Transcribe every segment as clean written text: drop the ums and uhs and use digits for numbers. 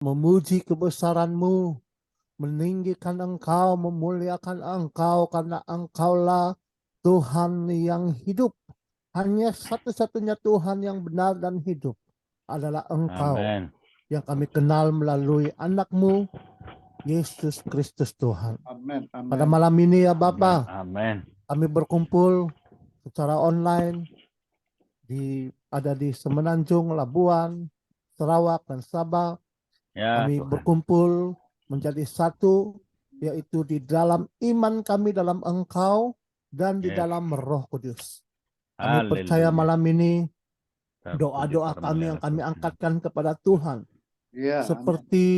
memuji kebesaran-Mu, meninggikan Engkau, memuliakan Engkau, karena Engkaulah Tuhan yang hidup. Hanya satu-satunya Tuhan yang benar dan hidup adalah Engkau, Amin. yang kami kenal melalui anak-Mu, Yesus Kristus Tuhan. Amin. Pada Amin. malam ini ya Bapa, Amin. kami berkumpul secara online ada di Semenanjung, Labuan, Sarawak, dan Sabah. Ya Kami Tuhan. berkumpul menjadi satu, yaitu di dalam iman kami dalam Engkau dan di Yes. dalam Roh Kudus. Kami percaya Haleluya. malam ini Terpuji doa-doa kami termulialah yang kami Tuhan. angkatkan kepada Tuhan, Ya, amin. seperti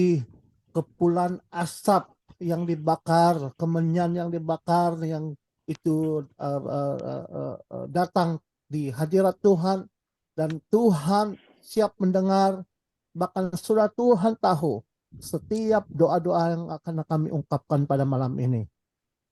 kepulan asap yang dibakar, kemenyan yang dibakar, yang itu datang di hadirat Tuhan, dan Tuhan siap mendengar, bahkan sudah Tuhan tahu setiap doa-doa yang akan kami ungkapkan pada malam ini.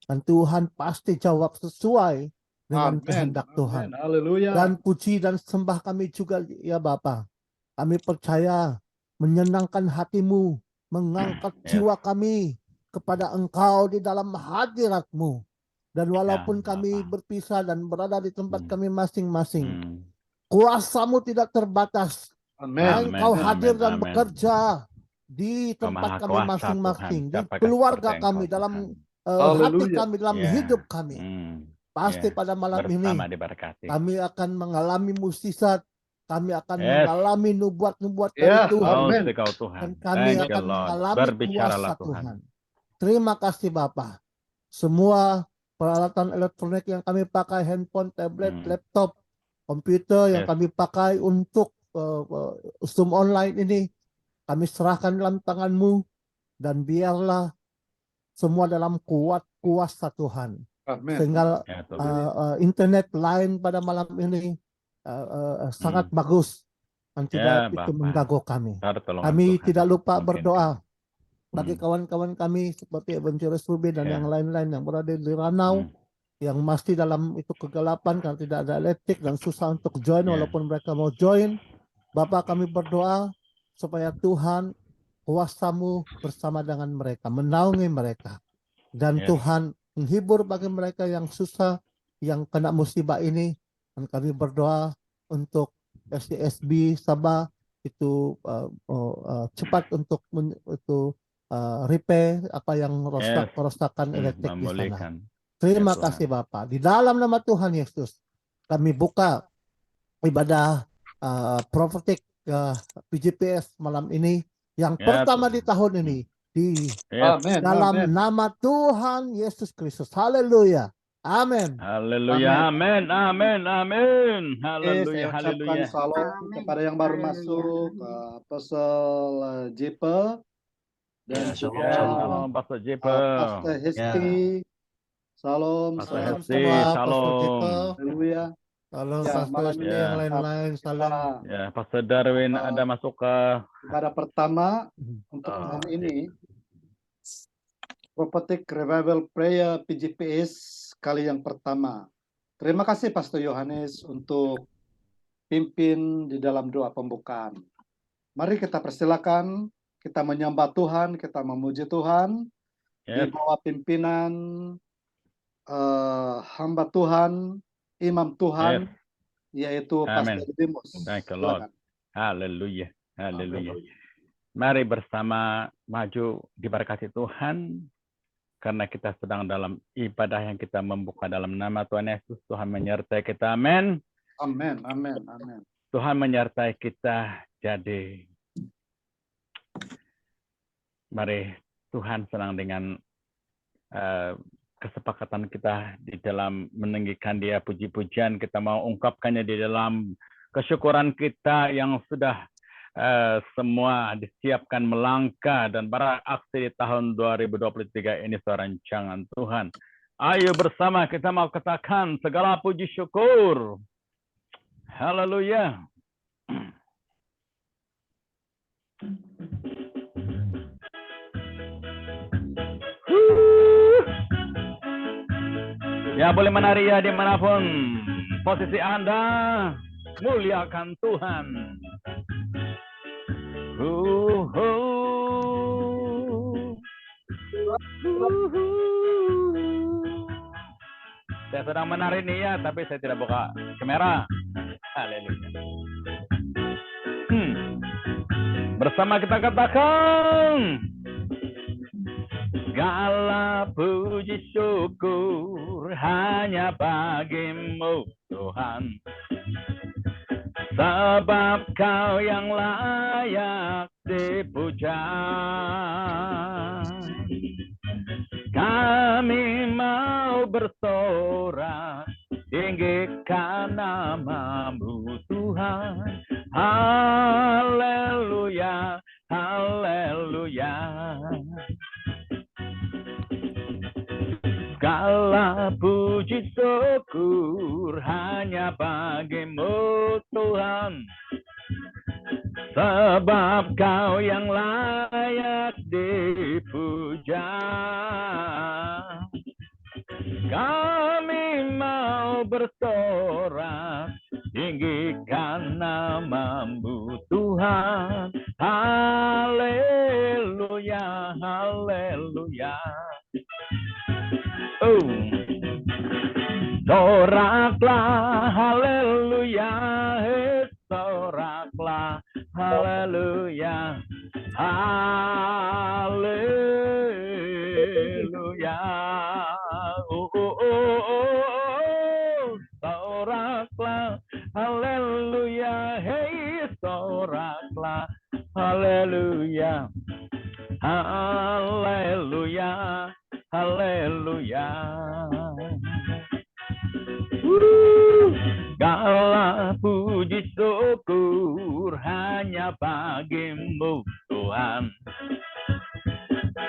Dan Tuhan pasti jawab sesuai dengan Amin. kehendak Tuhan. Amin. Haleluya. Dan puji dan sembah kami juga ya Bapa. Kami percaya menyenangkan hatimu, mengangkat Yes. jiwa kami kepada Engkau di dalam hadirat-Mu. Dan walaupun Ya, kami Bapa. berpisah dan berada di tempat kami masing-masing, Hmm. kuasa-Mu tidak terbatas. Amin. Engkau Amin, hadir amin, dan amin. bekerja di Kau tempat maha kami kuasa, masing-masing, Tuhan. di Siapakah keluarga seperti kami, Engkau, dalam Tuhan? hati Haleluya. kami, dalam Ya. hidup kami. Pasti Ya. pada malam Bersama ini diberkati. kami akan mengalami mukjizat, kami akan Yes. mengalami nubuat-nubuat Ya, dari Tuhan, Oh, amin. Engkau dan Tuhan. kami Thank you, akan Lord. mengalami Berbicaralah kuasa Tuhan. Tuhan. Terima kasih Bapa. Semua peralatan elektronik yang kami pakai, handphone, tablet, laptop, komputer yang Yes. kami pakai untuk Zoom online ini, kami serahkan dalam tangan-Mu, dan biarlah semua dalam kuasa Tuhan. Amin. Sehingga Ya Tuhan. internet lain pada malam ini sangat bagus dan tidak Ya itu Bapa. mengganggu kami. Pertolongan Kami Tuhan. tidak lupa Mungkin berdoa kami. bagi kawan-kawan kami seperti Evangelist Ruby dan Ya. yang lain-lain yang berada di Ranau, yang masih dalam itu kegelapan karena tidak ada elektrik dan susah untuk join Ya. walaupun mereka mau join. Bapak, kami berdoa supaya Tuhan kuasa-Mu bersama dengan mereka, menaungi mereka. Dan Yes. Tuhan menghibur bagi mereka yang susah, yang kena musibah ini. Dan kami berdoa untuk SDSB Sabah itu cepat untuk repair apa yang Yes. kerusakan elektrik di sana. Memulihkan. Terima Ya, Tuhan. kasih Bapak. Di dalam nama Tuhan Yesus, kami buka ibadah prophetic PGPS malam ini yang Ya, pertama Tuhan. di tahun ini, di Yes. Amin. dalam Amin. nama Tuhan Yesus Kristus. Haleluya. Amin. Haleluya. Amin. Amin. Amin. Haleluya. Saya ucapkan Haleluya. salam kepada yang baru masuk, Apostle Jepe dan Ya, juga shalom, Pastor Jepe. Pastor Hesti. Salam, Pastor salam. Hesti, semua, Pastor shalom. Jepe. Haleluya. Halo, Ya, Pastor malam Hesti, ini yang lain-lain. Salam. Ya, Pastor Darwin ada masuk ke Ibadah pertama untuk tahun ini, Prophetic Revival Prayer PGPS kali yang pertama. Terima kasih Pastor Yohanes untuk pimpin di dalam doa pembukaan. Mari kita persilakan, kita menyembah Tuhan, kita memuji Tuhan di Yes. bawah pimpinan hamba Tuhan, imam Tuhan, yaitu Amin. Pastor Dimus. Thank you, Lord. Silakan. Haleluya. Haleluya. Mari bersama maju diberkati Tuhan, karena kita sedang dalam ibadah yang kita membuka dalam nama Tuhan Yesus. Tuhan menyertai kita. Amin. Amin, amin, amin. Tuhan menyertai kita. Jadi mari, Tuhan senang dengan kesepakatan kita di dalam meninggikan Dia, puji-pujian kita mau ungkapkannya di dalam kesyukuran kita yang sudah semua disiapkan melangkah dan beraksi di tahun 2023 ini rancangan Tuhan. Ayo bersama kita mau katakan segala puji syukur. Haleluya. Ya, boleh menari ya dimanapun posisi Anda, muliakan Tuhan. Saya sedang menari nih ya, tapi saya tidak buka kamera. Haleluya. Bersama kita katakan, segala puji syukur hanya bagimu Tuhan, sebab Kau yang layak dipuja. Kami mau bersorak, tinggikan nama-Mu Tuhan. Haleluya, haleluya. Segala puji syukur hanya bagi-Mu Tuhan, sebab Kau yang layak dipuja. Kami mau bersorak, tinggikan nama-Mu Tuhan. Haleluya, haleluya. Soraklah, haleluya, soraklah, haleluya, haleluya. Soraklah, haleluya, soraklah, haleluya, haleluya, haleluya. Segala puji syukur hanya bagi-Mu Tuhan,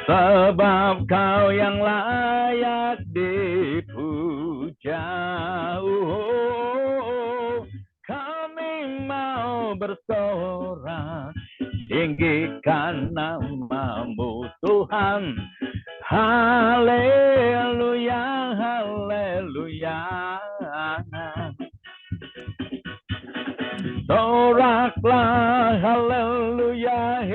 sebab Kau yang layak dipuja. Kami mau bersorak, tinggikan nama-Mu Tuhan. Haleluya, haleluya. Soraklah, haleluya,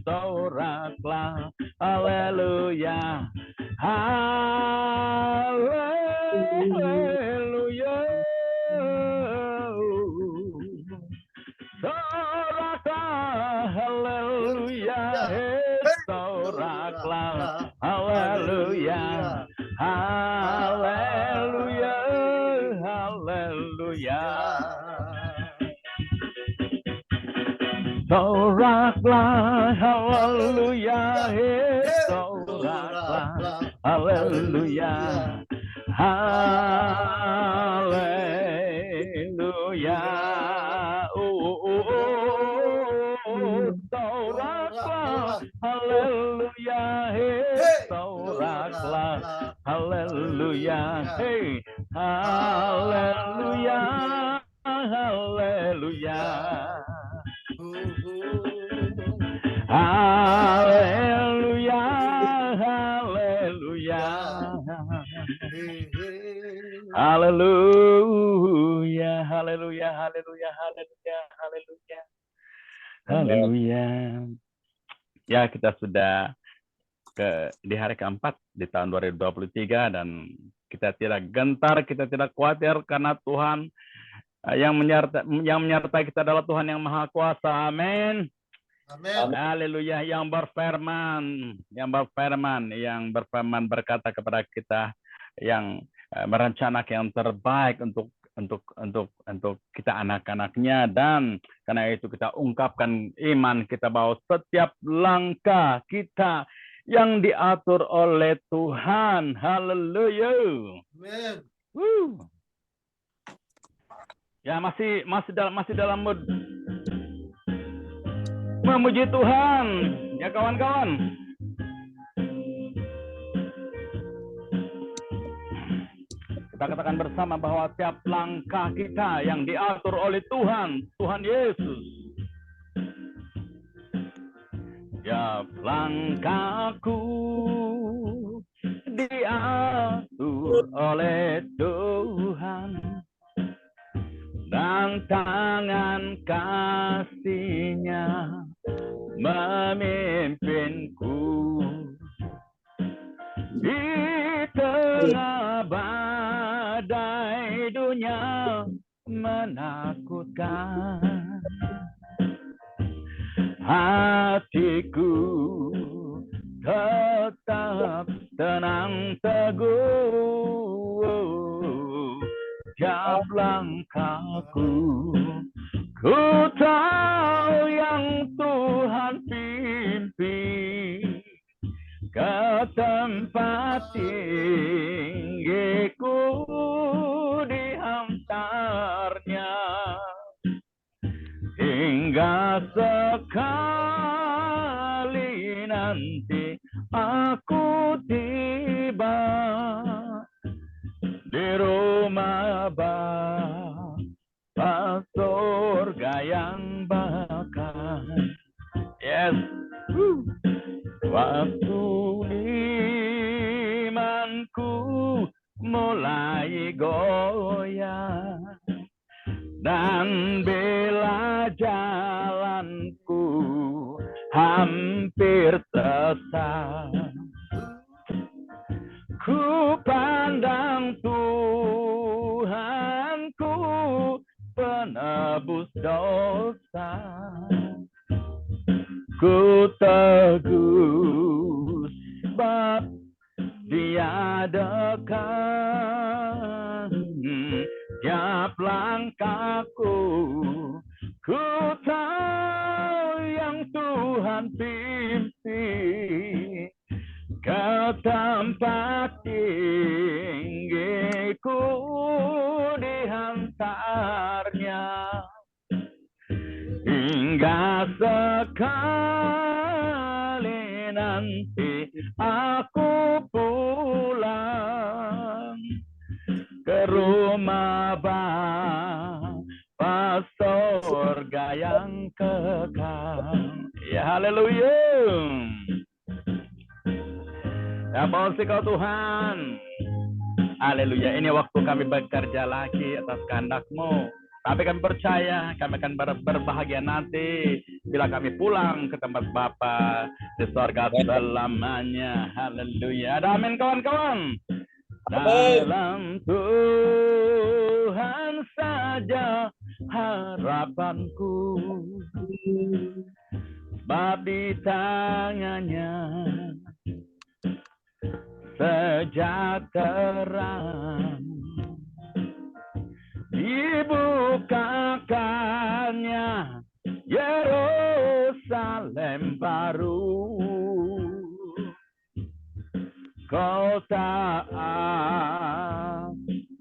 soraklah, haleluya, haleluya. Soraklah, haleluya, soraklah, haleluya, haleluya, haleluya. Soraklah, haleluya, soraklah, haleluya, haleluya. Soraklah, haleluya, soraklah, haleluya, haleluya, haleluya. Haleluya, haleluya. Haleluya, haleluya, haleluya, haleluya, haleluya. Haleluya. Ya, kita sudah di hari keempat di tahun 2023 dan kita tidak gentar, kita tidak khawatir karena Tuhan yang menyertai kita adalah Tuhan yang Maha Kuasa. Amin. Amin. Haleluya. Yang berfirman berkata kepada kita, yang merencanakan yang terbaik untuk kita anak-anaknya, dan karena itu kita ungkapkan iman kita bahwa setiap langkah kita yang diatur oleh Tuhan. Haleluya. Amin. Ya, masih dalam mood memuji Tuhan, ya kawan-kawan. Kita katakan bersama bahwa tiap langkah kita yang diatur oleh Tuhan Yesus. Tiap langkahku diatur oleh Tuhan, dan tangan kasih-Nya memimpinku. tengah badai dunia menakutkan, hatiku tetap tenang teguh. Tiap langkahku, ku tahu yang Tuhan pimpin ke tempat tinggiku dihantarnya, hingga sekali nanti aku tiba di rumah Bapa surga yang bakal. Yes. Waktu imanku mulai goyah dan bila jalanku hampir sesat, ku pandang Tuhanku penebus dosa. Ku teguh sebab Dia dekat. Tiap langkahku, ku tahu yang Tuhan pimpin ke tempat tinggiku dihantarnya, hingga sekali nanti aku pulang ke rumah Bapa surga yang kekal. Ya, haleluya. Ya, puji kau Tuhan. Haleluya. Ini waktu kami bekerja lagi atas kehendak-Mu. Tapi kami percaya kami akan berbahagia nanti bila kami pulang ke tempat Bapa di surga selamanya. Haleluya. Ada amin kawan-kawan. Dalam Tuhan saja harapanku, sebab di tangannya sejahtera, dibukakannya Yerusalem baru, kota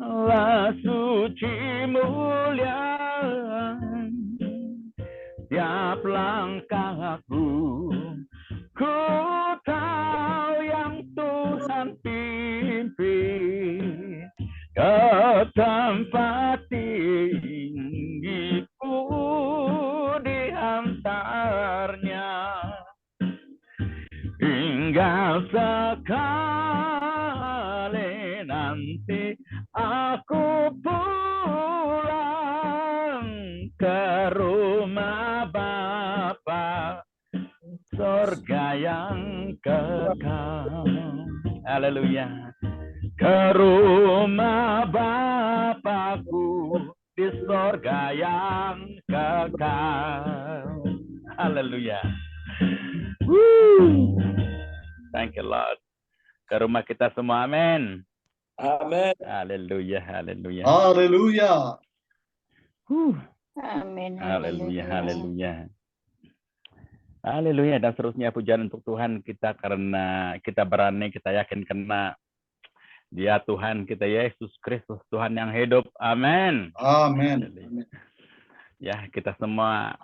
Allah suci mulia. Tiap langkahku, ku tahu yang Tuhan pimpin ke tempat tinggiku dihantarnya, hingga sekali nanti aku pulang ke rumah Bapa surga yang kekal. Haleluya. Ke rumah Bapakku di surga yang kekal. Haleluya. Thank you Lord. Ke rumah kita semua, amin. Amin. Haleluya, haleluya. Haleluya. Amin. Haleluya, haleluya. Haleluya. Dan seterusnya pujian untuk Tuhan kita karena kita berani, kita yakin karena Dia Tuhan kita, Yesus Kristus, Tuhan yang hidup. Amin. Amin. Ya, kita semua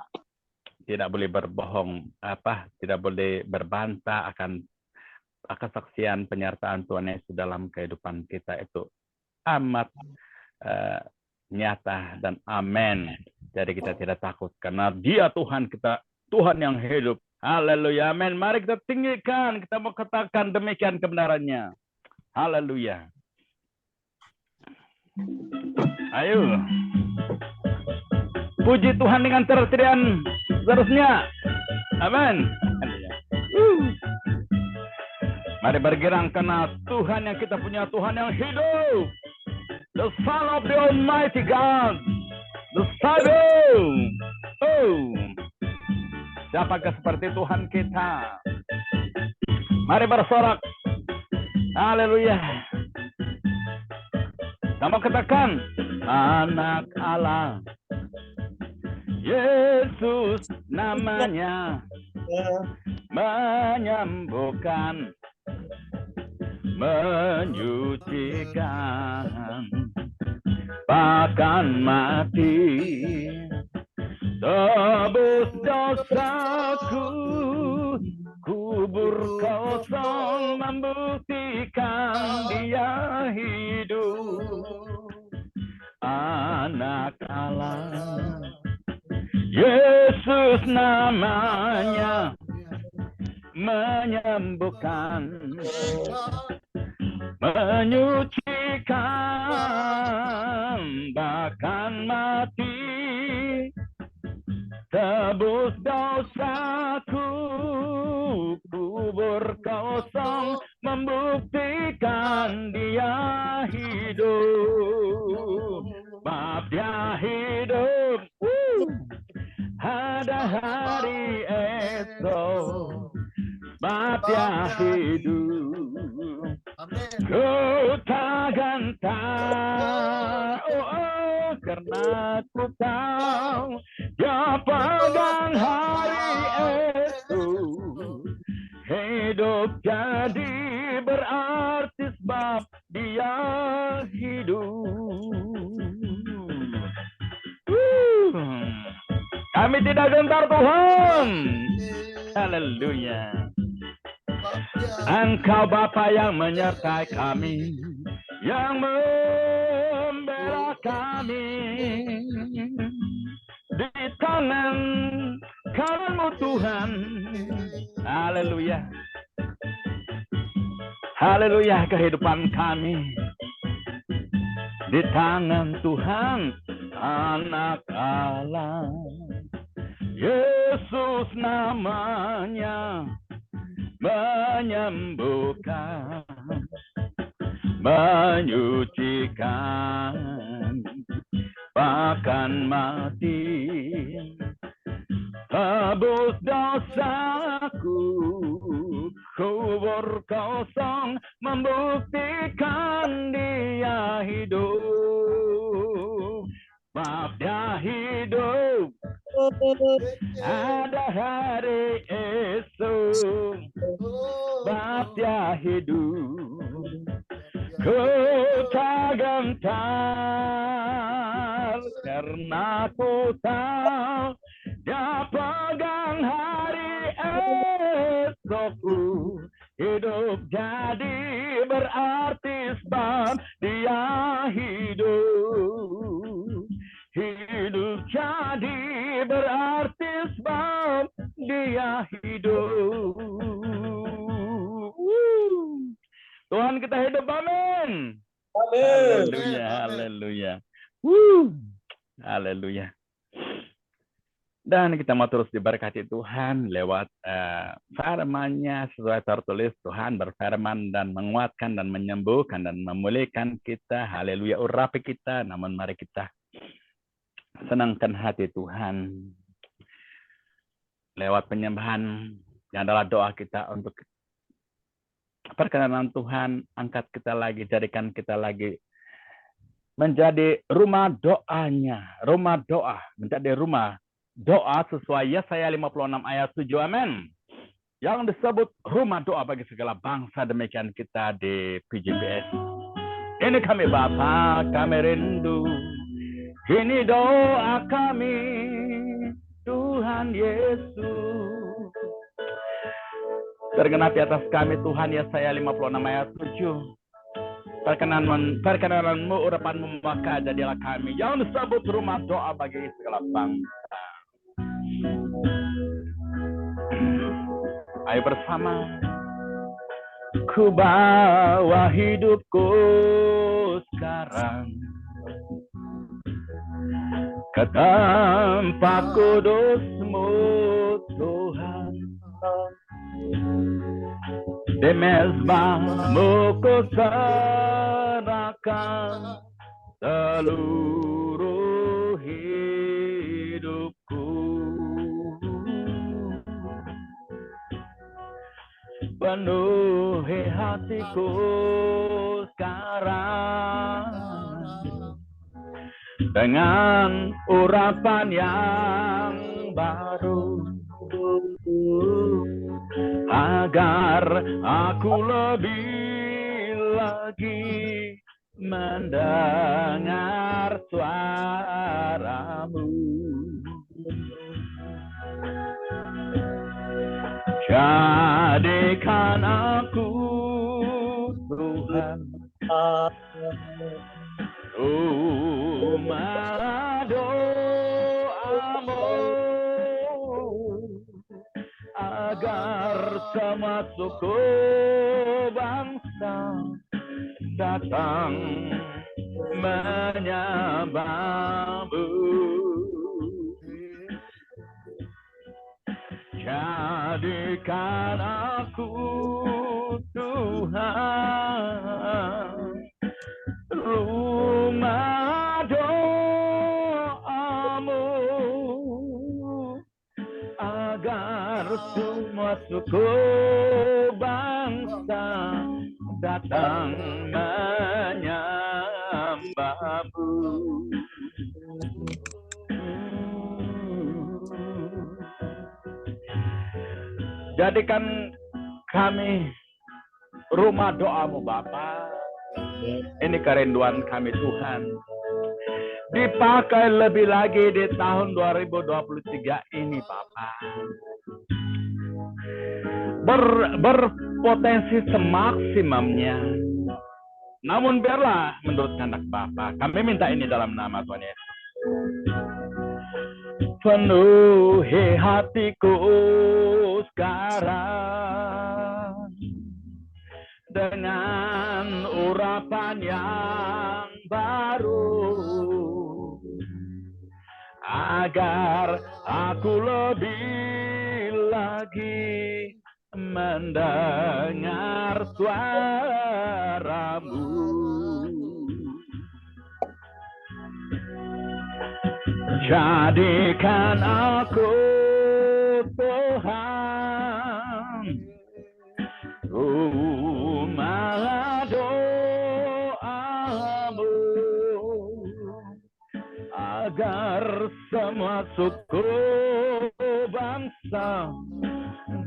tidak boleh berbohong, tidak boleh berbantah akan kesaksian penyertaan Tuhan Yesus dalam kehidupan kita. Itu amat nyata dan amin. Jadi kita tidak takut karena Dia Tuhan kita, Tuhan yang hidup. Haleluya, amin. Mari kita tinggikan, kita mau katakan demikian kebenarannya. Haleluya. Ayo. Puji Tuhan dengan terian seterusnya. Amin. Mari bergirang karena Tuhan yang kita punya, Tuhan yang hidup. The Son of the Almighty God. The Savior. Oh. Siapakah seperti Tuhan kita? Mari bersorak. Haleluya. Kamu katakan, anak Allah. Yesus namanya. Menyembuhkan, menyucikan, bahkan mati, tebus dosaku, kubur kosong membuktikan Dia hidup. Anak Allah, Yesus namanya, menyembuhkan, menyucikan, bahkan mati, tebus dosaku, kubur kosong membuktikan Dia hidup. Bab Dia hidup. Ada hari esok, bab Dia hidup. Ku tak gentar, karena ku tahu Dia pegang hari esok. Hidup jadi berarti sebab Dia hidup. Kami tidak gentar, Tuhan. Haleluya. Engkau Bapa yang menyertai kami, yang membela kami. Di tangan kanan-Mu Tuhan. Haleluya. Haleluya, kehidupan kami di tangan Tuhan, anak Allah. Yesus namanya, menyembuhkan, menyucikan, bahkan mati, tebus dosaku, kubur kosong membuktikan Dia hidup. Bab Dia hidup. Ada hari esok, bab Dia hidup. Ku tak gentar karena ku tahu Dia pegang hari esokku. Hidup jadi berarti sebab Dia hidup. Hidup jadi berarti sebab Dia hidup. Tuhan kita hidup, amin. Haleluya, haleluya. Haleluya. Dan kita mau terus diberkati Tuhan lewat firman-Nya sesuai tertulis. Tuhan berfirman dan menguatkan dan menyembuhkan dan memulihkan kita. Haleluya, urapi kita. Namun mari kita senangkan hati Tuhan lewat penyembahan yang adalah doa kita untuk perkenanan Tuhan. Angkat kita lagi, jadikan kita lagi menjadi rumah doanya, rumah doa, menjadi rumah doa sesuai Yesaya 56 ayat 7, amin. Yang disebut rumah doa bagi segala bangsa, demikian kita di PJPS. Ini kami Bapa, kami rindu. Ini doa kami, Tuhan Yesus. Tergenapi atas kami Tuhan Yesaya 56 ayat 7. Perkenanan-Mu, urapan-Mu, maka jadilah kami yang disebut rumah doa bagi segala bangsa. Ayo bersama. Ku bawa hidupku sekarang ke tempat kudus-Mu Tuhan. di mezbahmu ku serahkan seluruh hidupku. Penuhi hatiku sekarang dengan urapan yang baru, agar aku lebih lagi mendengar suaramu. Jadikan aku, Tuhan, rumah doamu, agar semua suku bangsa datang menyembahmu. Jadikan aku, Tuhan, rumah doamu, agar semua suku bangsa datang menyembahmu. Jadikan kami rumah doamu, Bapa. Ini kerinduan kami, Tuhan. Dipakai lebih lagi di tahun 2023 ini, Bapa. Berpotensi semaksimumnya. Namun biarlah menurut kehendak Bapa. Kami minta ini dalam nama Tuhan Yesus. Penuhi hatiku sekarang dengan urapan yang baru, agar aku lebih lagi mendengar suaramu. Jadikan aku, Tuhan, rumah doamu, agar semua suku bangsa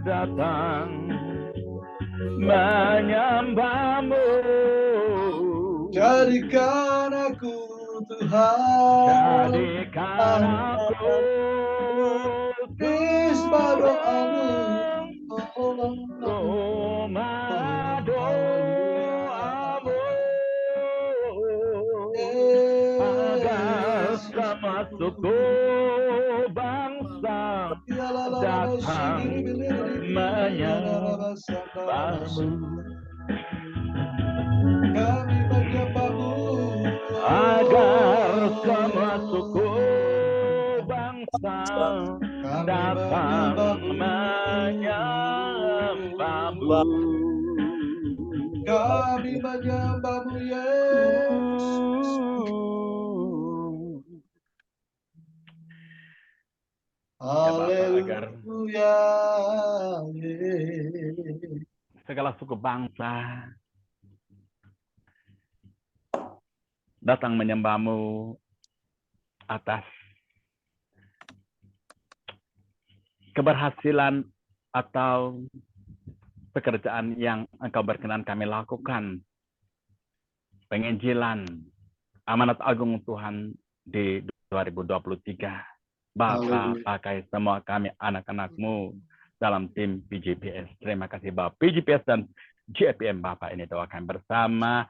datang menyembahmu. Jadikan aku, Tuhan, Jadikan aku, Krisma doamu, rumah doamu, agar semua suku bangsa datang menyembahmu. Kami menyembahmu, Agar semua suku bangsa datang menyembahmu. kami menyembahmu, Yesus. Haleluya. Segala suku bangsa datang menyembahmu atas keberhasilan atau pekerjaan yang Engkau berkenan kami lakukan. Penginjilan amanat agung Tuhan di 2023. Bapa, pakai semua kami anak-anak-Mu dalam tim PGPS. Terima kasih Bapak PGPS dan GFPM Bapak, ini doakan bersama.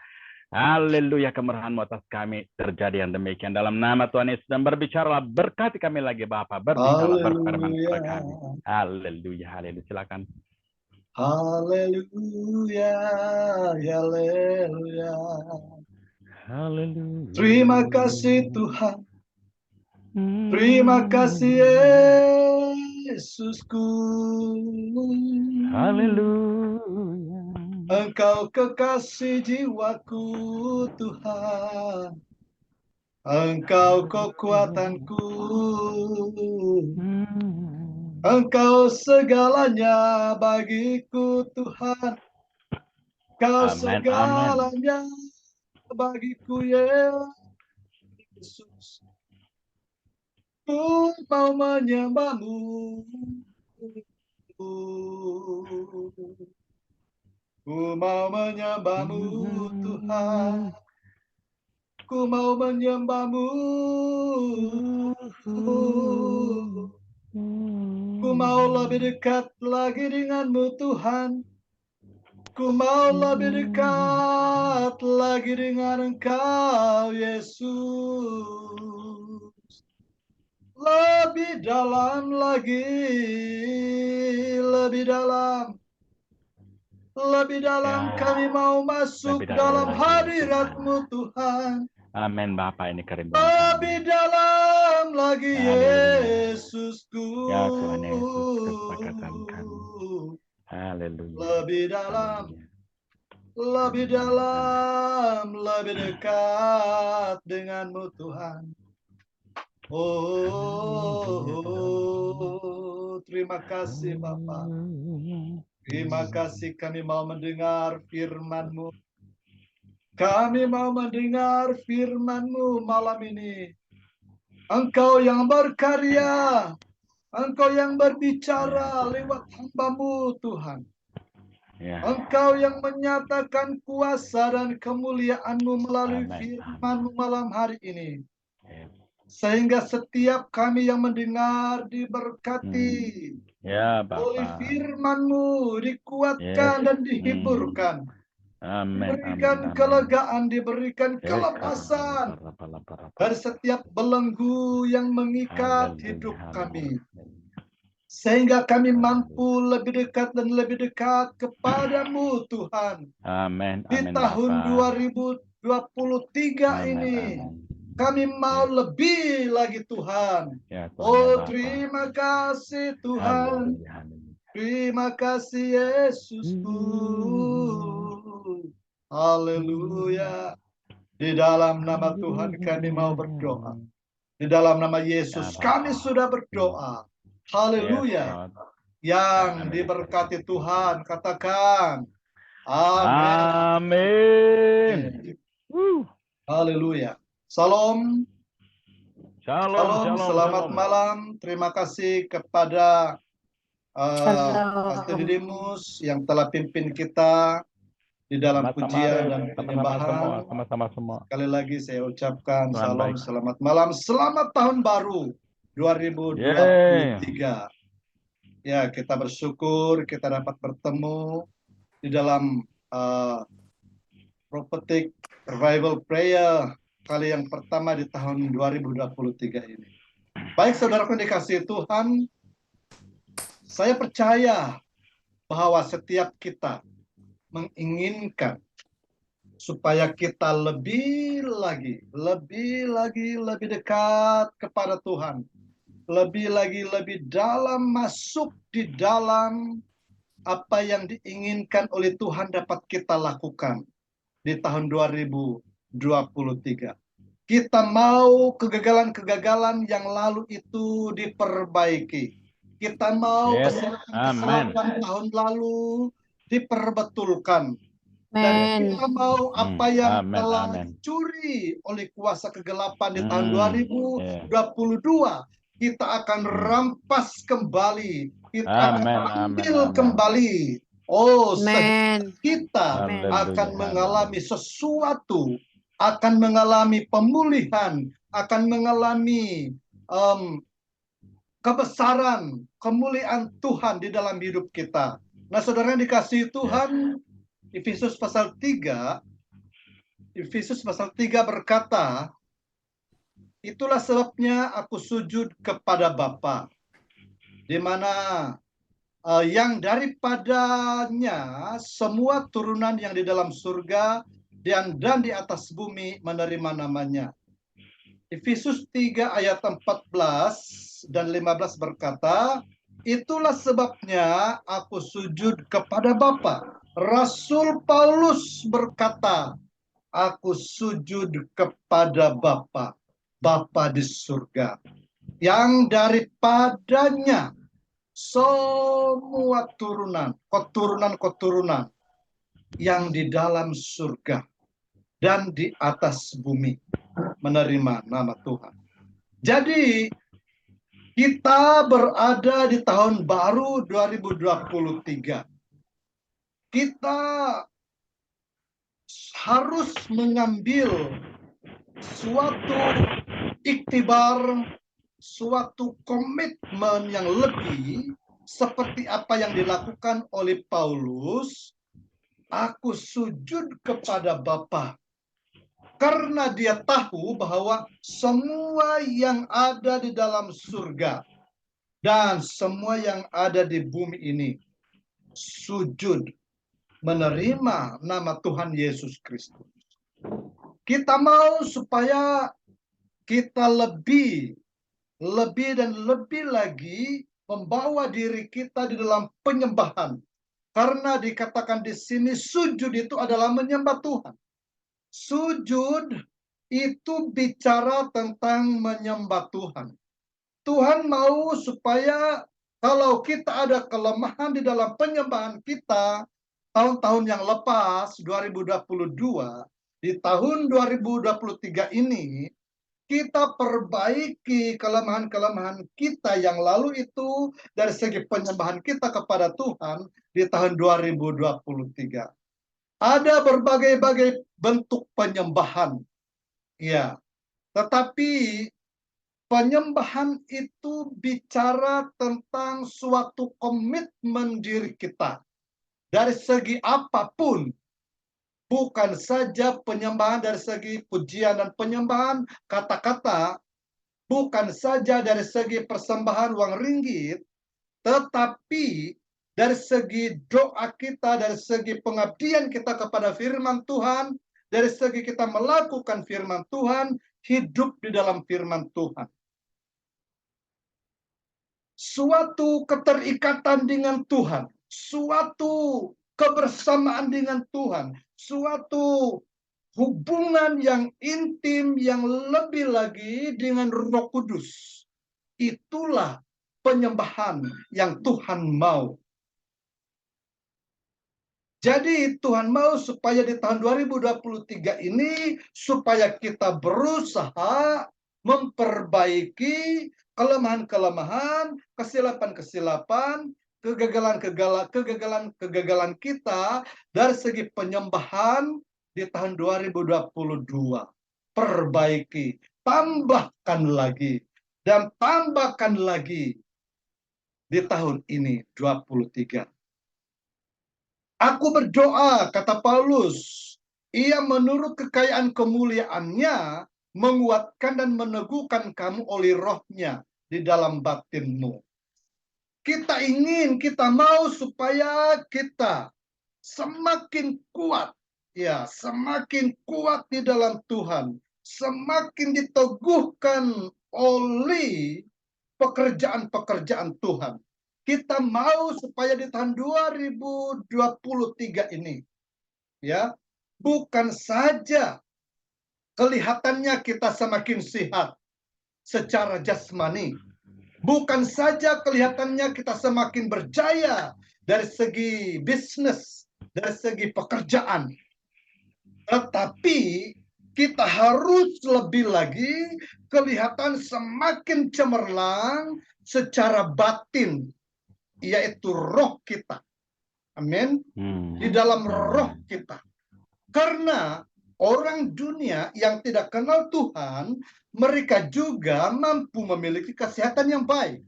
Haleluya, kemurahan-Mu atas kami terjadi yang demikian dalam nama Tuhan Yesus, dan berbicaralah, berkati kami lagi Bapak, berbicaralah, berfirman kepada kami. Haleluya, haleluya, silakan. Haleluya, haleluya. Haleluya. Terima kasih Tuhan. Terima kasih Yesusku. Haleluya. Engkau kekasih jiwaku Tuhan, Engkau kekuatanku, Engkau segalanya bagiku Tuhan, Kau Amin, segalanya bagiku Yesus. Ku mau menyembahmu, ku mau menyembahmu Tuhan, ku mau menyembahmu, ku mau lebih dekat lagi denganmu Tuhan, ku mau lebih dekat lagi dengan Engkau Yesus. Lebih dalam lagi, lebih dalam Ya, kami mau masuk lebih dalam dalam lagi, hadirat-Mu Tuhan. Amin Bapa, ini kerinduan Lebih kami. dalam lagi Haleluya. Yesusku. Ya Tuhan Yesus, kesepakatan kami. Haleluya. Lebih dalam, Haleluya. lebih Amin, amin, dalam, lebih dekat denganmu Tuhan. Oh, terima kasih Bapak. Terima kasih kami mau mendengar firman-Mu. Kami mau mendengar firman-Mu malam ini. Engkau yang berkarya, Engkau yang berbicara lewat hamba-Mu Tuhan. Ya. Engkau yang menyatakan kuasa dan kemuliaan-Mu melalui Amin. firman-Mu malam hari ini. Ya. Sehingga setiap kami yang mendengar diberkati Ya oleh Bapa. firman-Mu, dikuatkan Yes. dan dihiburkan. Amin, Diberikan amin, kelegaan, diberikan amin. kelepasan dari setiap belenggu yang mengikat hidup kami. Sehingga kami mampu lebih dekat dan lebih dekat kepadamu Tuhan. Amin, Di amin tahun Bapa. 2023 Amin, ini, amin. kami mau Yes. lebih lagi Tuhan. Ya Tuhan ya Oh, Bapa. terima kasih Tuhan. Haleluya, haleluya. Terima kasih Yesusku. Haleluya. Di dalam nama Tuhan kami mau berdoa. Di dalam nama Yesus Ya, kami Bapa. sudah berdoa. Haleluya. Yes, Lord. Yang Amin. diberkati Tuhan, katakan amin. Amin. Haleluya. Salam. Shalom, Shalom, shalom, selamat shalom. malam. Terima kasih kepada Pastor Shalom. Didimus yang telah pimpin kita di dalam Sama-sama, pujian dan sama-sama semua, penyembahan. sama-sama semua. Sekali lagi saya ucapkan Tuhan salam, baik. selamat malam, selamat tahun baru 2023. Yeay. Ya, kita bersyukur kita dapat bertemu di dalam Prophetic Revival Prayer kali yang pertama di tahun 2023 ini. Baik saudaraku yang dikasihi Tuhan, saya percaya bahwa setiap kita menginginkan supaya kita lebih lagi, lebih dekat kepada Tuhan. Lebih lagi, lebih dalam masuk di dalam apa yang diinginkan oleh Tuhan dapat kita lakukan di tahun 2023. Kita mau kegagalan-kegagalan yang lalu itu diperbaiki. Kita mau Yes. kesalahan tahun lalu diperbetulkan. Dan kita mau apa yang Amin, telah amin. dicuri oleh kuasa kegelapan di tahun Yeah. 2022, kita akan rampas kembali. Kita akan ambil Amin. kembali. Oh, Amen. kita Amen. akan mengalami sesuatu, akan mengalami pemulihan, akan mengalami kebesaran, kemuliaan Tuhan di dalam hidup kita. Nah, saudara yang dikasihi Tuhan, Efesus pasal 3 berkata, itulah sebabnya aku sujud kepada Bapa, di mana yang daripadanya semua turunan yang di dalam surga dan di atas bumi menerima namanya. Efesus 3 ayat 14 dan 15 berkata, itulah sebabnya aku sujud kepada Bapa, Rasul Paulus berkata, aku sujud kepada Bapa, Bapa di surga, yang daripadanya semua keturunan yang di dalam surga dan di atas bumi menerima nama Tuhan. Jadi kita berada di tahun baru 2023. Kita harus mengambil suatu iktibar, suatu komitmen yang lebih seperti apa yang dilakukan oleh Paulus. Aku sujud kepada Bapa, karena dia tahu bahwa semua yang ada di dalam surga dan semua yang ada di bumi ini sujud menerima nama Tuhan Yesus Kristus. Kita mau supaya kita lebih dan lebih lagi membawa diri kita di dalam penyembahan. Karena dikatakan di sini sujud itu adalah menyembah Tuhan. Sujud itu bicara tentang menyembah Tuhan. Tuhan mau supaya kalau kita ada kelemahan di dalam penyembahan kita, tahun-tahun yang lepas, 2022, di tahun 2023 ini, kita perbaiki kelemahan-kelemahan kita yang lalu itu dari segi penyembahan kita kepada Tuhan di tahun 2023. Ada berbagai-bagai bentuk penyembahan. Ya, tetapi penyembahan itu bicara tentang suatu komitmen diri kita. Dari segi apapun, bukan saja penyembahan dari segi pujian dan penyembahan kata-kata, bukan saja dari segi persembahan uang ringgit, tetapi dari segi doa kita, dari segi pengabdian kita kepada firman Tuhan, dari segi kita melakukan firman Tuhan, hidup di dalam firman Tuhan. Suatu keterikatan dengan Tuhan, suatu kebersamaan dengan Tuhan, suatu hubungan yang intim yang lebih lagi dengan Roh Kudus. Itulah penyembahan yang Tuhan mau. Jadi Tuhan mau supaya di tahun 2023 ini supaya kita berusaha memperbaiki kelemahan-kelemahan, kesilapan-kesilapan, kegagalan kita dari segi penyembahan di tahun 2022. Perbaiki, tambahkan lagi, dan tambahkan lagi di tahun ini 23. Aku berdoa, kata Paulus, ia menurut kekayaan kemuliaannya menguatkan dan meneguhkan kamu oleh rohnya di dalam batinmu. Kita mau supaya kita semakin kuat, ya, semakin kuat di dalam Tuhan, semakin diteguhkan oleh pekerjaan-pekerjaan Tuhan. Kita mau supaya di tahun 2023 ini, ya, bukan saja kelihatannya kita semakin sehat secara jasmani, bukan saja kelihatannya kita semakin berjaya dari segi bisnis, dari segi pekerjaan, tetapi kita harus lebih lagi kelihatan semakin cemerlang secara batin, yaitu roh kita. Amin. Di dalam roh kita. Karena orang dunia yang tidak kenal Tuhan, mereka juga mampu memiliki kesehatan yang baik.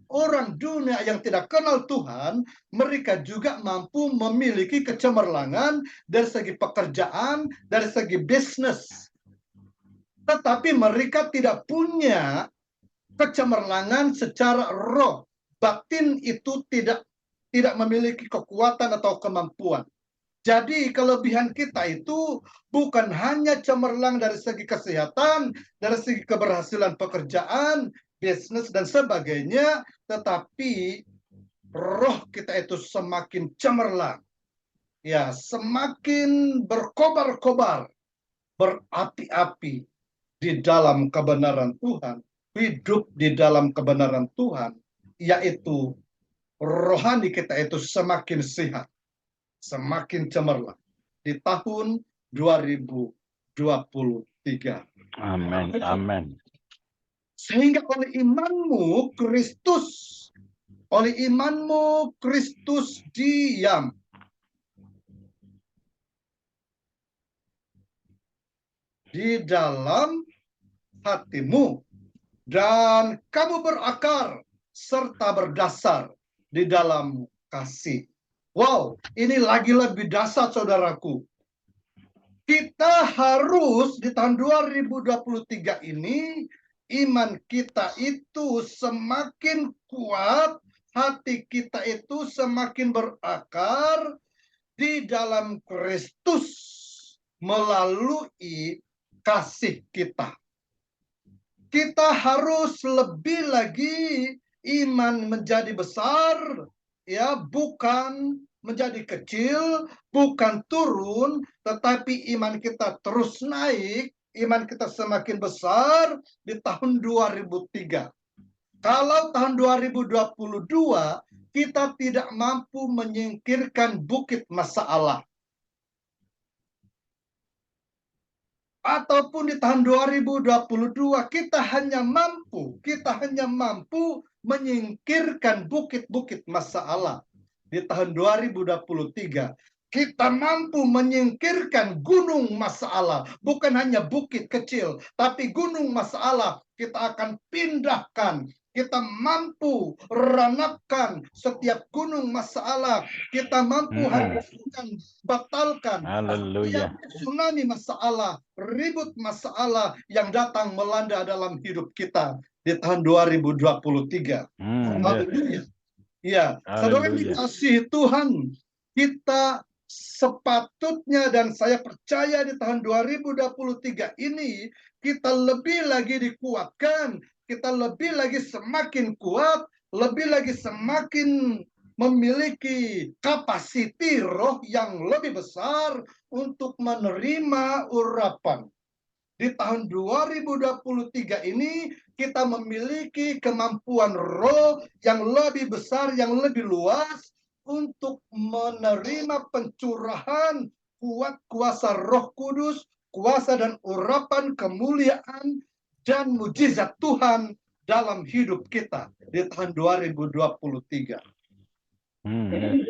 Orang dunia yang tidak kenal Tuhan, mereka juga mampu memiliki kecemerlangan dari segi pekerjaan, dari segi bisnis. Tetapi mereka tidak punya kecemerlangan secara roh. Batin itu tidak memiliki kekuatan atau kemampuan. Jadi kelebihan kita itu bukan hanya cemerlang dari segi kesehatan, dari segi keberhasilan pekerjaan, bisnis dan sebagainya, tetapi roh kita itu semakin cemerlang. ya semakin berkobar-kobar, berapi-api di dalam kebenaran Tuhan, hidup di dalam kebenaran Tuhan, yaitu rohani kita itu semakin sehat, semakin cemerlang di tahun 2023. Amin. Amin. Sehingga oleh imanmu Kristus diam. Di dalam hatimu, dan kamu berakar serta berdasar di dalam kasih. Wow, ini lagi lebih dasar saudaraku. Kita harus di tahun 2023 ini, iman kita itu semakin kuat, hati kita itu semakin berakar di dalam Kristus melalui kasih kita. Kita harus lebih lagi iman menjadi besar, ya, bukan menjadi kecil, bukan turun, tetapi iman kita terus naik, iman kita semakin besar di tahun 2003. Kalau tahun 2022 kita tidak mampu menyingkirkan bukit masalah, ataupun di tahun 2022 kita hanya mampu menyingkirkan bukit-bukit masalah. Di tahun 2023 kita mampu menyingkirkan gunung masalah, bukan hanya bukit kecil, tapi gunung masalah kita akan pindahkan. Kita mampu ranapkan setiap gunung masalah. Kita mampu hapuskan, batalkan Haleluya. setiap tsunami masalah, ribut masalah yang datang melanda dalam hidup kita di tahun 2023. Haleluya. Ya, saudara yang dikasihi Tuhan, kita sepatutnya, dan saya percaya di tahun 2023 ini kita lebih lagi dikuatkan, kita lebih lagi semakin kuat, lebih lagi semakin memiliki kapasiti roh yang lebih besar untuk menerima urapan. Di tahun 2023 ini kita memiliki kemampuan roh yang lebih besar, yang lebih luas untuk menerima pencurahan kuat kuasa Roh Kudus, kuasa dan urapan kemuliaan dan mujizat Tuhan dalam hidup kita di tahun 2023.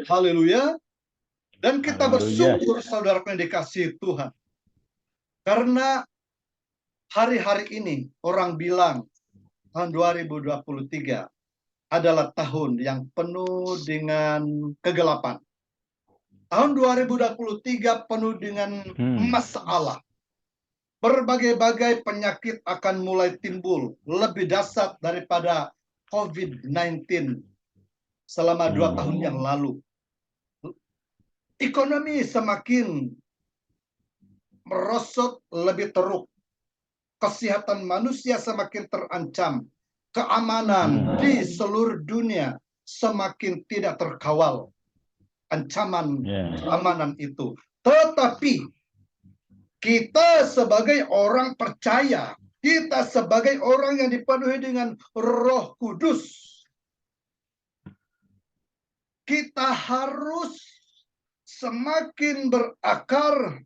Haleluya. Dan kita bersyukur saudara yang dikasihi Tuhan. Karena hari-hari ini orang bilang tahun 2023 adalah tahun yang penuh dengan kegelapan. Tahun 2023 penuh dengan masalah. Berbagai-bagai penyakit akan mulai timbul, lebih dahsyat daripada COVID-19 selama 2 tahun yang lalu. Ekonomi semakin merosot, lebih teruk. Kesehatan manusia semakin terancam. Keamanan di seluruh dunia semakin tidak terkawal. Ancaman keamanan itu. Tetapi kita sebagai orang percaya, kita sebagai orang yang dipenuhi dengan Roh Kudus, kita harus semakin berakar,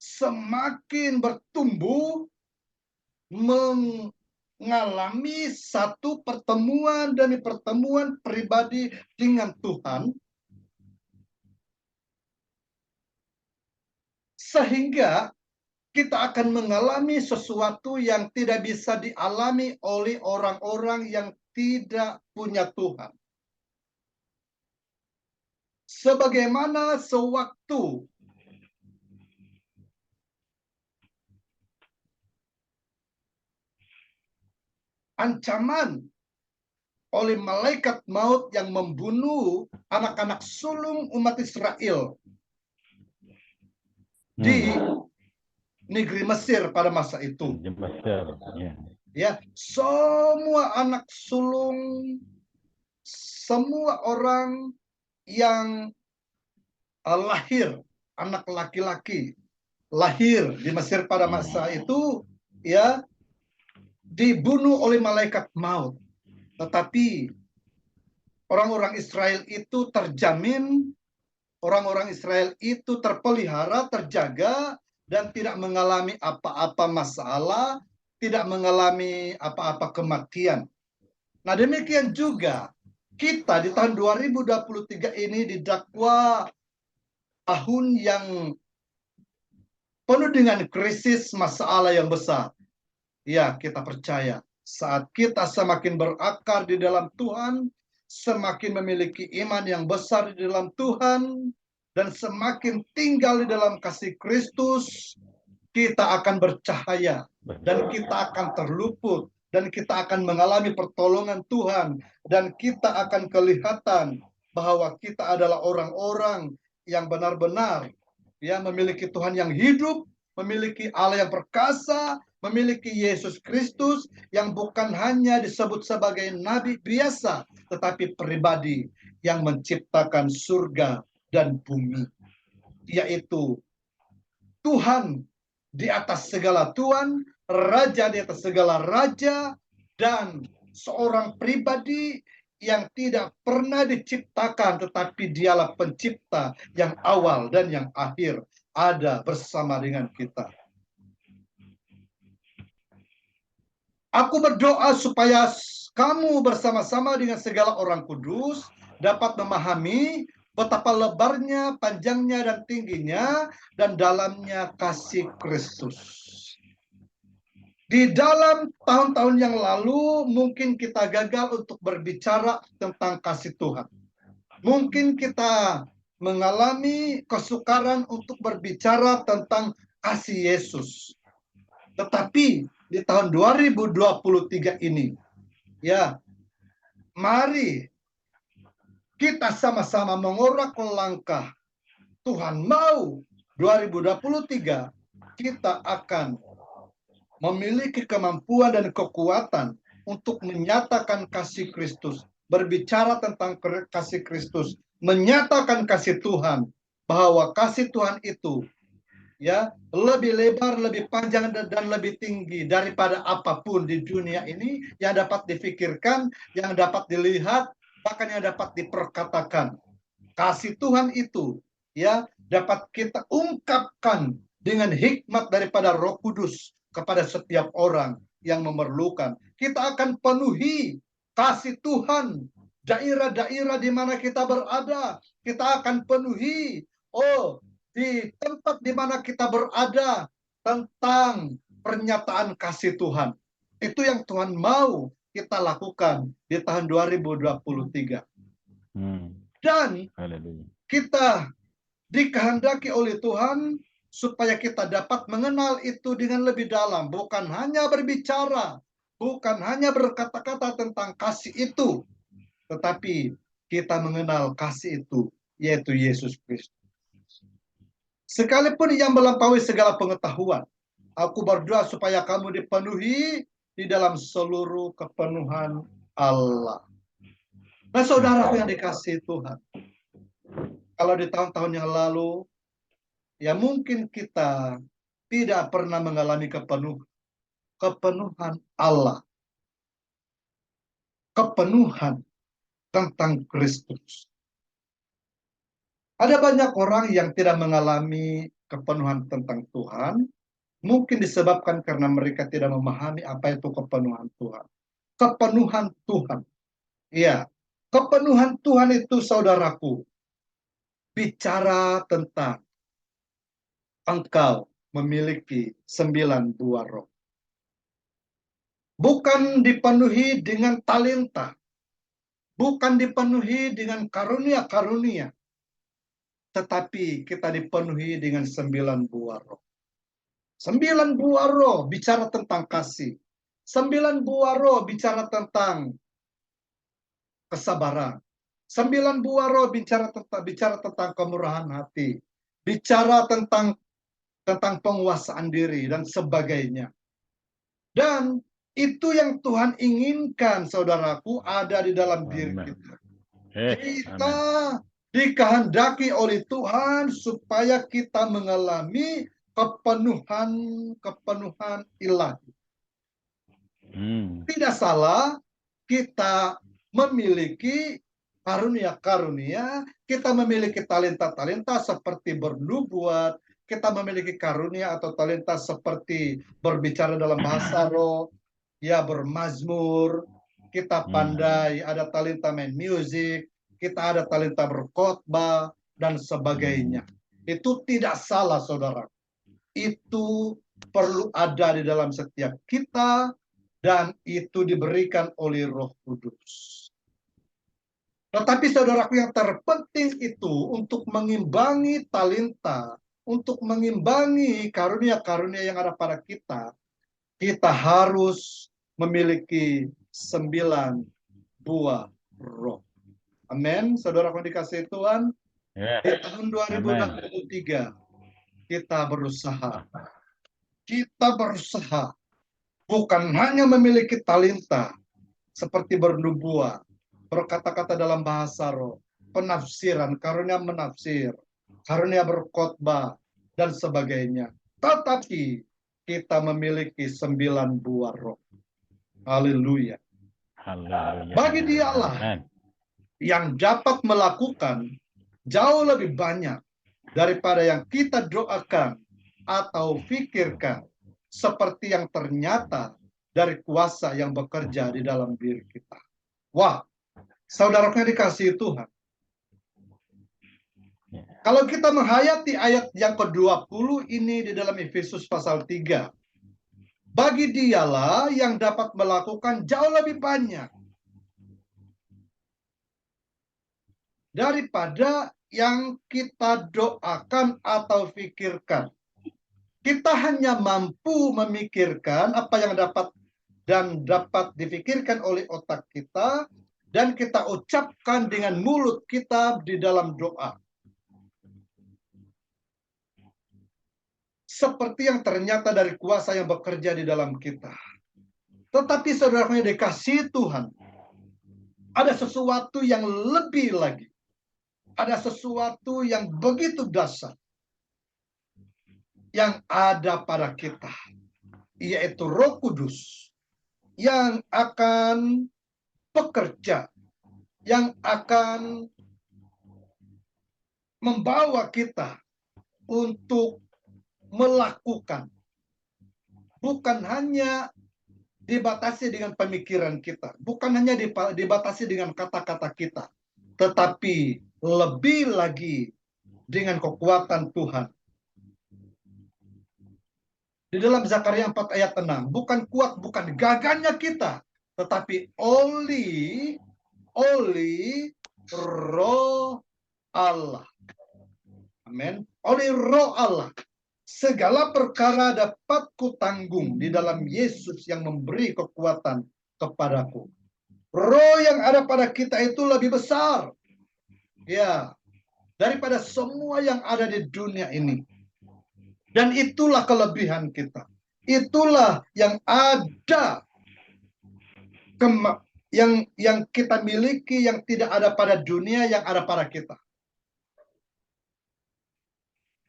semakin bertumbuh, mengalami satu pertemuan demi pertemuan pribadi dengan Tuhan, sehingga kita akan mengalami sesuatu yang tidak bisa dialami oleh orang-orang yang tidak punya Tuhan. Sebagaimana sewaktu ancaman oleh malaikat maut yang membunuh anak-anak sulung umat Israel di negeri Mesir pada masa itu. Ya, semua anak sulung, semua orang yang lahir anak laki-laki, lahir di Mesir pada masa itu, ya, dibunuh oleh malaikat maut. Tetapi orang-orang Israel itu terjamin, orang-orang Israel itu terpelihara, terjaga, dan tidak mengalami apa-apa masalah, tidak mengalami apa-apa kematian. Nah, demikian juga kita di tahun 2023 ini didakwa tahun yang penuh dengan krisis masalah yang besar. Ya, kita percaya saat kita semakin berakar di dalam Tuhan, semakin memiliki iman yang besar di dalam Tuhan, dan semakin tinggal di dalam kasih Kristus, kita akan bercahaya dan kita akan terluput dan kita akan mengalami pertolongan Tuhan dan kita akan kelihatan bahwa kita adalah orang-orang yang benar-benar ya memiliki Tuhan yang hidup, memiliki Allah yang perkasa, memiliki Yesus Kristus yang bukan hanya disebut sebagai nabi biasa, tetapi pribadi yang menciptakan surga dan bumi, yaitu Tuhan di atas segala Tuhan, Raja di atas segala Raja, dan seorang pribadi yang tidak pernah diciptakan, tetapi dialah pencipta yang awal dan yang akhir ada bersama dengan kita. Aku berdoa supaya kamu bersama-sama dengan segala orang kudus dapat memahami betapa lebarnya, panjangnya, dan tingginya, dan dalamnya kasih Kristus. Di dalam tahun-tahun yang lalu, mungkin kita gagal untuk berbicara tentang kasih Tuhan. Mungkin kita mengalami kesukaran untuk berbicara tentang kasih Yesus. Tetapi di tahun 2023 ini, ya, mari kita sama-sama mengorak langkah. Tuhan mau 2023 kita akan memiliki kemampuan dan kekuatan untuk menyatakan kasih Kristus, berbicara tentang kasih Kristus, menyatakan kasih Tuhan, bahwa kasih Tuhan itu ya lebih lebar, lebih panjang, dan lebih tinggi daripada apapun di dunia ini yang dapat difikirkan, yang dapat dilihat, bahkan yang dapat diperkatakan. Kasih Tuhan itu ya dapat kita ungkapkan dengan hikmat daripada Roh Kudus kepada setiap orang yang memerlukan. Kita akan penuhi kasih Tuhan daerah-daerah di mana kita berada. Kita akan penuhi di tempat di mana kita berada tentang pernyataan kasih Tuhan. Itu yang Tuhan mau kita lakukan di tahun 2023. Dan kita dikehendaki oleh Tuhan supaya kita dapat mengenal itu dengan lebih dalam. Bukan hanya berbicara, bukan hanya berkata-kata tentang kasih itu, tetapi kita mengenal kasih itu, yaitu Yesus Kristus. Sekalipun yang melampaui segala pengetahuan, aku berdoa supaya kamu dipenuhi di dalam seluruh kepenuhan Allah. Nah, saudaraku yang dikasihi Tuhan, kalau di tahun-tahun yang lalu, ya mungkin kita tidak pernah mengalami kepenuhan Allah, kepenuhan tentang Kristus. Ada banyak orang yang tidak mengalami kepenuhan tentang Tuhan, mungkin disebabkan karena mereka tidak memahami apa itu kepenuhan Tuhan. Kepenuhan Tuhan. Ya, kepenuhan Tuhan itu, saudaraku, bicara tentang engkau memiliki 9 buah roh. Bukan dipenuhi dengan talenta, bukan dipenuhi dengan karunia-karunia, tetapi kita dipenuhi dengan 9 buah roh. 9 buah roh bicara tentang kasih. 9 buah roh bicara tentang kesabaran. 9 buah roh bicara tentang kemurahan hati. Bicara tentang penguasaan diri dan sebagainya. Dan itu yang Tuhan inginkan, saudaraku, ada di dalam diri kita. Kita dikehendaki oleh Tuhan supaya kita mengalami kepenuhan ilahi. Tidak salah kita memiliki karunia-karunia, kita memiliki talenta-talenta seperti bernubuat, kita memiliki karunia atau talenta seperti berbicara dalam bahasa roh, ya bermazmur, kita pandai, ada talenta main musik, kita ada talenta berkhotbah, dan sebagainya. Itu tidak salah, saudara. Itu perlu ada di dalam setiap kita, dan itu diberikan oleh Roh Kudus. Tetapi saudaraku, yang terpenting itu untuk mengimbangi talenta, untuk mengimbangi karunia-karunia yang ada pada kita, kita harus memiliki 9 buah roh. Amin. Saudaraku dikasihi Tuhan, di tahun 2023 kita berusaha. Kita berusaha bukan hanya memiliki talenta seperti bernubuat, berkata-kata dalam bahasa roh, penafsiran, karunia menafsir, karunia berkhotbah, dan sebagainya. Tetapi kita memiliki 9 buah roh. Haleluya. Bagi Dialah yang dapat melakukan jauh lebih banyak daripada yang kita doakan atau pikirkan, seperti yang ternyata dari kuasa yang bekerja di dalam diri kita. Wah, saudaraku yang dikasihi Tuhan, kalau kita menghayati ayat yang ke-20 ini di dalam Efesus pasal 3, bagi Dialah yang dapat melakukan jauh lebih banyak daripada yang kita doakan atau pikirkan. Kita hanya mampu memikirkan apa yang dapat difikirkan oleh otak kita, dan kita ucapkan dengan mulut kita di dalam doa. Seperti yang ternyata dari kuasa yang bekerja di dalam kita. Tetapi saudara yang dikasihi Tuhan, ada sesuatu yang lebih lagi. Ada sesuatu yang begitu dasar yang ada pada kita, yaitu Roh Kudus yang akan bekerja, yang akan membawa kita untuk melakukan, bukan hanya dibatasi dengan pemikiran kita, bukan hanya dibatasi dengan kata-kata kita, tetapi lebih lagi dengan kekuatan Tuhan. Di dalam Zakaria 4 ayat 6, bukan kuat, bukan gagahnya kita, tetapi oleh Roh Allah. Amin. Oleh Roh Allah. Segala perkara dapat kutanggung di dalam Yesus yang memberi kekuatan kepadaku. Roh yang ada pada kita itu lebih besar, ya, daripada semua yang ada di dunia ini. Dan itulah kelebihan kita. Itulah yang ada, yang kita miliki, yang tidak ada pada dunia, yang ada pada kita.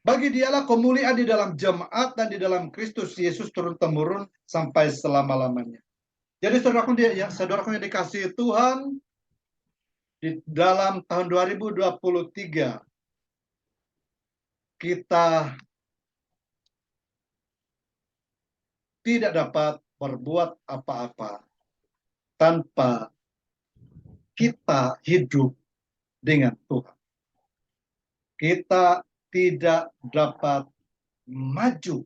Bagi Dialah kemuliaan di dalam jemaat dan di dalam Kristus Yesus turun-temurun sampai selama-lamanya. Jadi saudaraku yang dikasihi Tuhan, di dalam tahun 2023 kita tidak dapat berbuat apa-apa tanpa kita hidup dengan Tuhan. Kita tidak dapat maju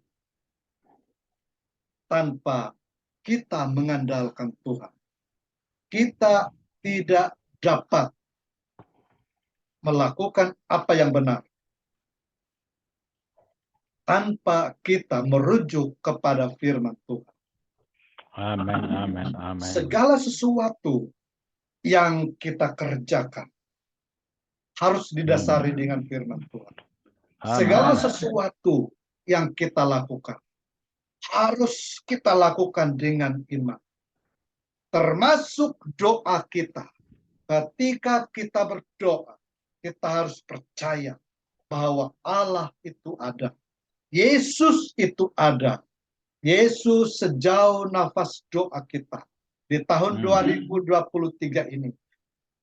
tanpa kita mengandalkan Tuhan. Kita tidak dapat melakukan apa yang benar tanpa kita merujuk kepada firman Tuhan. Amin, amin, amin. Segala sesuatu yang kita kerjakan harus didasari dengan firman Tuhan. Segala sesuatu yang kita lakukan harus kita lakukan dengan iman. Termasuk doa kita. Ketika kita berdoa, kita harus percaya bahwa Allah itu ada. Yesus itu ada. Yesus sejauh nafas doa kita. Di tahun 2023 ini,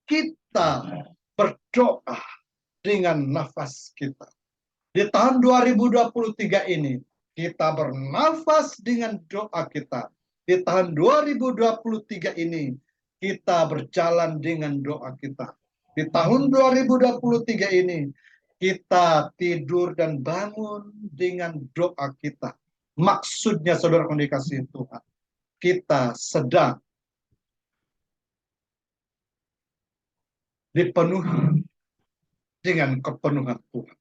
kita berdoa dengan nafas kita. Di tahun 2023 ini, kita bernafas dengan doa kita. Di tahun 2023 ini, kita berjalan dengan doa kita. Di tahun 2023 ini, kita tidur dan bangun dengan doa kita. Maksudnya, saudara yang dikasihi Tuhan, kita sedang dipenuhi dengan kepenuhan Tuhan.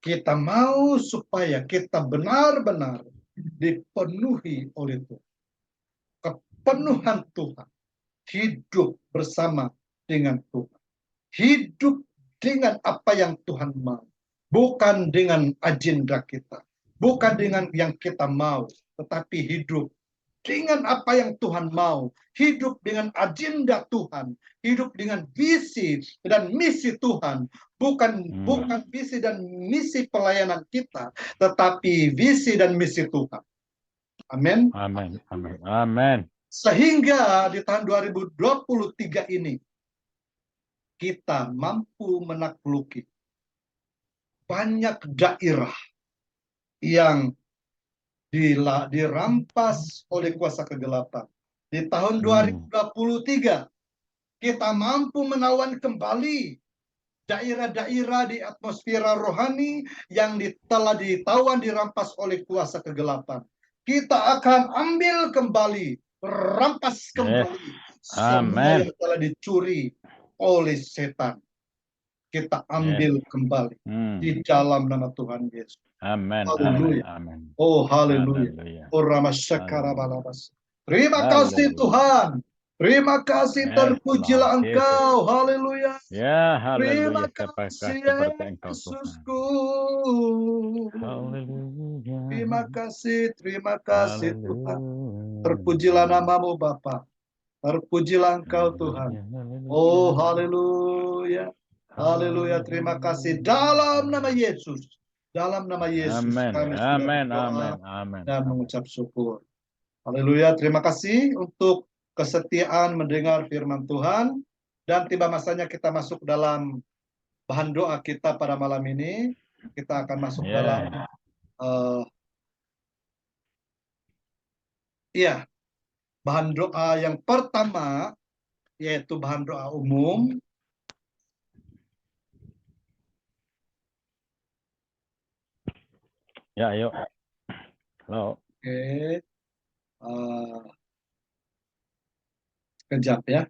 Kita mau supaya kita benar-benar dipenuhi oleh Tuhan. Kepenuhan Tuhan. Hidup bersama dengan Tuhan. Hidup dengan apa yang Tuhan mau. Bukan dengan agenda kita. Bukan dengan yang kita mau. Tetapi hidup dengan apa yang Tuhan mau. Hidup dengan agenda Tuhan. Hidup dengan visi dan misi Tuhan. Bukan visi dan misi pelayanan kita. Tetapi visi dan misi Tuhan. Amin. Amin. Amin. Amin. Sehingga di tahun 2023 ini kita mampu menakluki banyak daerah yang dirampas oleh kuasa kegelapan. Di tahun 2023 kita mampu menawan kembali daerah-daerah di atmosfera rohani yang telah ditawan dirampas oleh kuasa kegelapan. Kita akan ambil kembali, rampas kembali semua yang telah dicuri oleh setan. Kita ambil kembali di dalam nama Tuhan Yesus. Amin. Haleluya. Amin. Oh, haleluya. Oh, Ramasakarabalabas. Terima kasih Tuhan. Terima kasih, terpujilah Engkau. Haleluya. Ya, Terima haleluya. kasih Seperti Engkau Tuhan. Yesusku. Haleluya. Terima kasih Tuhan. Terpujilah namamu Bapa. Terpujilah Engkau Tuhan. Oh, haleluya. Haleluya. Terima kasih dalam nama Yesus. Dalam nama Yesus kami sudah berdoa dan mengucap syukur. Haleluya. Terima kasih untuk kesetiaan mendengar firman Tuhan. Dan tiba masanya kita masuk dalam bahan doa kita pada malam ini. Kita akan masuk dalam bahan doa yang pertama, yaitu bahan doa umum. Ya, ayo. Halo. Oke. Sekejap ya.